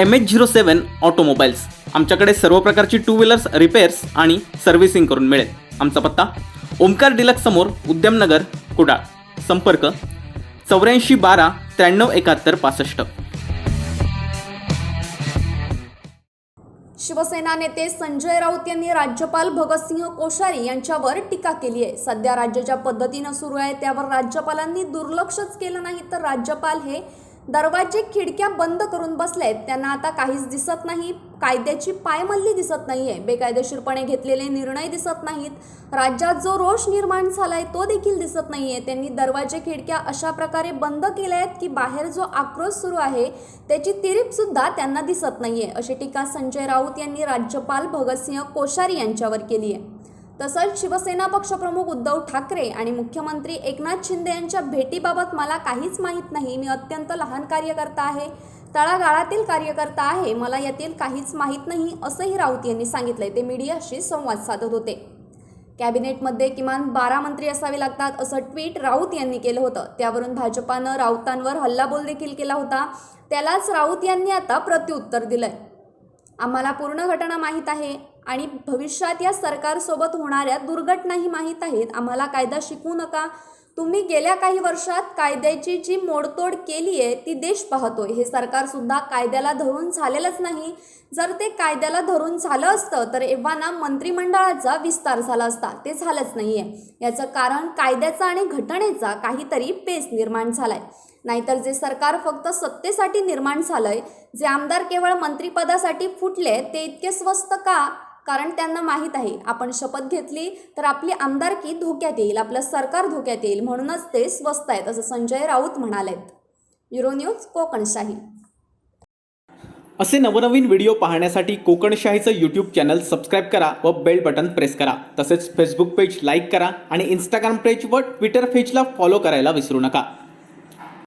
MH07 automobiles. आमच्याकडे सर्व प्रकारची टू व्हीलर्स रिपेअर्स आणि सर्व्हिसिंग करून मिळेल। आमचा पत्ता ओमकार डिलक्स समोर, उद्यमनगर, कुडाळ। संपर्क 8412 93 71 65। शिवसेना नेते संजय राऊत यांनी राज्यपाल भगतसिंह कोश्यारी यांच्यावर टीका केली आहे। सध्या राज्याच्या पद्धतीनं सुरू आहे त्यावर राज्यपालांनी दुर्लक्षच केलं नाही तर राज्यपाल हे दरवाजे खिडक्या बंद करून बसलेत। त्यांना आता काहीच दिसत नाही, कायद्याची पायमल्ली दिसत नाहीये, बेकायदेशीरपणे घेतलेले निर्णय दिसत नाहीत, राज्यात जो रोष निर्माण झालाय तो देखील दिसत नाहीये। त्यांनी दरवाजे खिडक्या अशा प्रकारे बंद केल्या आहेत की बाहेर जो आक्रोश सुरू आहे त्याची तिरीप सुद्धा त्यांना दिसत नाहीये, अशी टीका संजय राऊत यांनी राज्यपाल भगतसिंह कोश्यारी यांच्यावर केली आहे। तसंच शिवसेना पक्षप्रमुख उद्धव ठाकरे आणि मुख्यमंत्री एकनाथ शिंदे यांच्या भेटीबाबत मला काहीच माहीत नाही, मी अत्यंत लहान कार्यकर्ता आहे, तळागाळातील कार्यकर्ता आहे, मला यातील काहीच माहीत नाही, असंही राऊत यांनी सांगितलंय। ते मीडियाशी संवाद साधत होते। कॅबिनेटमध्ये किमान 12 मंत्री असावे लागतात असं ट्विट राऊत यांनी केलं होतं। त्यावरून भाजपानं राऊतांवर हल्लाबोल देखील केला होता। त्यालाच राऊत यांनी आता प्रत्युत्तर दिलंय। आम्हाला पूर्ण घटना माहीत आहे आणि भविष्यात या सरकारसोबत होणाऱ्या दुर्घटनाही माहीत आहेत। आम्हाला कायदा शिकवू नका। तुम्ही गेल्या काही वर्षात कायद्याची जी मोडतोड केली आहे ती देश पाहतोय। हे सरकार सुद्धा कायद्याला धरून झालेलंच नाही। जर ते कायद्याला धरून झालं असतं तर एव्हाना मंत्रिमंडळाचा विस्तार झाला असता, ते झालंच नाहीये। याचं कारण कायद्याचा आणि घटनेचा काहीतरी पेच निर्माण झालाय। नाहीतर जे सरकार फक्त सत्तेसाठी निर्माण झालंय, जे आमदार केवळ मंत्रिपदासाठी फुटले, ते इतके स्वस्त का? कारण त्यांना माहीत आहे आपण शपथ घेतली तर आपली आमदारकी धोक्यात येईल, आपलं सरकार धोक्यात येईल, म्हणूनच ते स्वस्त आहेत, असं संजय राऊत म्हणालेत। Euro News Kokanshahi. असे नवनवीन व्हिडिओ पाहण्यासाठी कोकणशाहीचं यूट्यूब चॅनल सबस्क्राईब करा व बेल बटन प्रेस करा। तसेच फेसबुक पेज लाईक करा आणि इंस्टाग्राम पेज व ट्विटर पेजला फॉलो करायला विसरू नका।